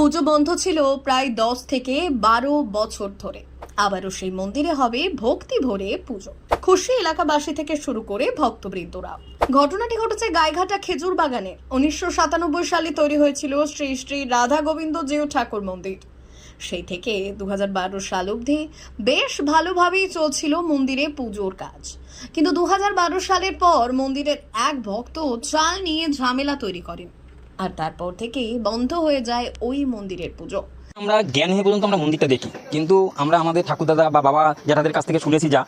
পুজো বন্ধ ছিল প্রায় 10 থেকে 12 বছর ধরে। আবারও সেই মন্দিরে হবে ভক্তি ভরে পুজো। খুশি এলাকাবাসী থেকে শুরু করে ভক্তবৃন্দরা। ঘটনাটি ঘটেছে গাইঘাটা খেজুর বাগানে। 1997 সালে তৈরি হয়েছিল শ্রী শ্রী রাধা গোবিন্দ জিউ ঠাকুর মন্দির। সেই থেকে 2012 সাল অবধি বেশ ভালোভাবেই চলছিল মন্দিরে পুজোর কাজ। কিন্তু 2012 সালের পর মন্দিরের এক ভক্ত চাল নিয়ে ঝামেলা তৈরি করেন, আর তারপর থেকেই বন্ধ হয়ে যায় ওই মন্দিরের পুজো। আমরা জ্ঞান হয়ে পর্যন্ত আমরা মন্দিরটা দেখি, কিন্তু আমরা আমাদের ঠাকুরদাদা বা বাবা যাদের কাছ থেকে শুনেছি যা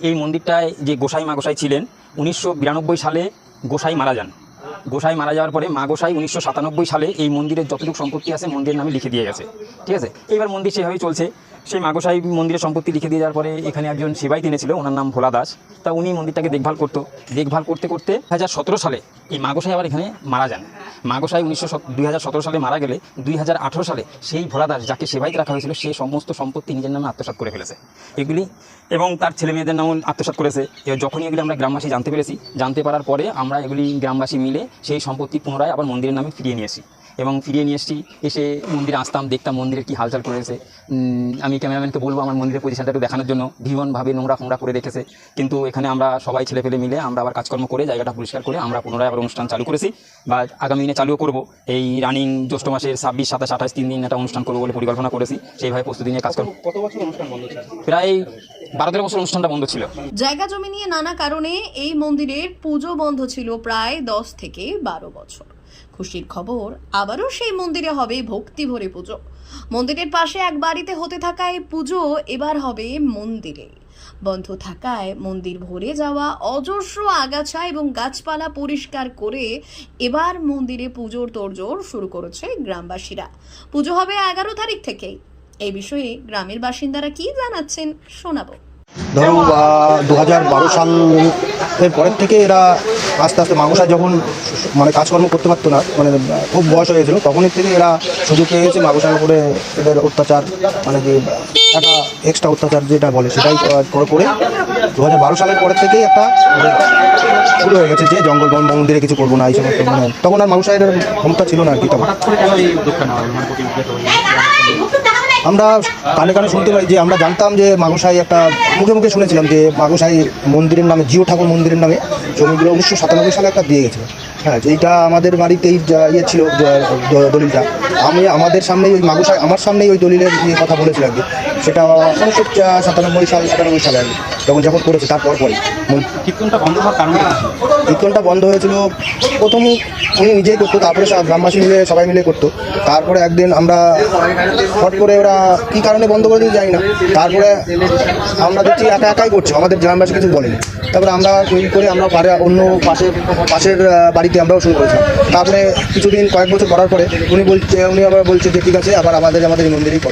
এই মন্দিরটায় যে গোসাই মা গোসাই ছিলেন 1992 সালে গোসাই মারা যান। গোসাই মারা যাওয়ার পরে মা গোসাই 1997 সালে এই মন্দিরের যতটুকু সম্পত্তি আছে মন্দিরের নামে লিখে দিয়ে গেছে। ঠিক আছে, এইবার মন্দির সেভাবেই চলছে। সেই মা গোসাই মন্দিরের সম্পত্তি লিখে দিয়ে যাওয়ার পরে এখানে একজন সেবাই এনেছিল, ওনার নাম ভোলা দাস। তা উনি মন্দিরটাকে দেখভাল করতে 2017 সালে এই মা গোসাই আবার এখানে মারা যান। মা গোসাই 2017 সালে মারা গেলে 2018 সালে সেই ভোলা দাস যাকে সেবাইতে রাখা হয়েছিল সে সমস্ত সম্পত্তি নিজের নামে আত্মসাৎ করে ফেলেছে এগুলি, এবং তার ছেলে মেয়েদের নামও আত্মসাৎ করেছে। এবার যখনই এগুলি আমরা গ্রামবাসী জানতে পারার পরে আমরা এগুলি গ্রামবাসী মিলে সেই সম্পত্তি পুনরায় আবার মন্দিরের নামে ফিরিয়ে নিয়ে এসেছি। এসে মন্দিরে আসতাম, দেখতাম মন্দিরের কী হালচাল করেছে। আমি ক্যামেরাম্যানকে বলবো আমার মন্দিরের পজিশনটা একটু দেখানোর জন্য। ভীষণভাবে নোংরা করে রেখেছে, কিন্তু এখানে আমরা সবাই ছেলেপেলে মিলে আমরা আবার কাজকর্ম করে জায়গাটা পরিষ্কার করে আমরা পুনরায় আবার অনুষ্ঠান চালু করেছি, বা আগামী দিনে চালুও করবো। এই রানিং জ্যৈষ্ঠ মাসের 26, 27, 28 3 দিন একটা অনুষ্ঠান করবো বলে পরিকল্পনা করেছি। সেইভাবে প্রস্তুতি নিয়ে কাজ করবো। কত বছর অনুষ্ঠান বন্ধ ছিল? প্রায় 12-13 বছর অনুষ্ঠানটা বন্ধ ছিল। জায়গা জমি নিয়ে নানা কারণে এই মন্দিরের পুজো বন্ধ ছিল প্রায় 10 থেকে 12 বছর। খুশির খবর, আবারও সেই মন্দিরে হবে ভক্তি ভরে পুজো। মন্দিরের পাশে এক বাড়িতে হতে থাকা এই পুজো এবার হবে মন্দিরে। বন্ধ থাকায় মন্দির ভরে যাওয়া অজস্র আগাছা এবং গাছপালা পরিষ্কার করে এবার মন্দিরে পুজোর তোড়জোড় শুরু করেছে গ্রামবাসীরা। পুজো হবে 11 তারিখ থেকেই। এই বিষয়ে গ্রামের বাসিন্দারা কি জানাচ্ছেন শোনাবো। ধরো 2012 সালের পরের থেকে এরা আস্তে আস্তে মাগুসা যখন কাজকর্ম করতে পারতো না, খুব বয়স হয়েছিল, তখনই থেকে এরা সুযোগ পেয়ে গেছে মাগুসার উপরে এদের অত্যাচার, কি একটা এক্সট্রা অত্যাচার যেটা বলে সেটাই করে 2012 সালের পরের থেকেই একটা শুরু হয়ে গেছে যে জঙ্গল মন্দিরে কিছু করবো না এই সমস্ত। তখন আর মাগুসায়ের ক্ষমতা ছিল না আর কি। তখন আমরা কানে শুনতে পাই যে আমরা জানতাম যে মাগুসাই একটা মুখে শুনেছিলাম যে মাগুসাই মন্দিরের নামে জিউ ঠাকুর মন্দিরের নামে জমিগুলো 1997 সালে একটা দিয়ে গেছিল। হ্যাঁ, এইটা আমাদের বাড়িতেই ছিল দলিলটা। আমাদের সামনেই ওই মাগুসাই আমার সামনেই ওই দলিলের কথা বলেছিল আর কি। সেটা 97 সালে আর কি যখন করেছে। তারপর কীর্তনটা বন্ধ হওয়ার কারণে কীর্তনটা বন্ধ হয়েছিল প্রথম উনি নিজেই করতো, তারপরে গ্রামবাসী মিলে সবাই মিলে করতো। তারপরে একদিন আমরা হট করে ওরা কী কারণে বন্ধ করে দিতে জানি না, তারপরে আমরা দেখছি একাই করছে, আমাদের গ্রামবাসী কিছু বলেনি। তারপরে আমরা তৈরি করে আমরা অন্য পাশের বাড়িতে আমরাও শুরু করেছিলাম। তারপরে কয়েক বছর করার পরে উনি আবার বলছে যে ঠিক আছে আবার আমাদের মন্দিরেই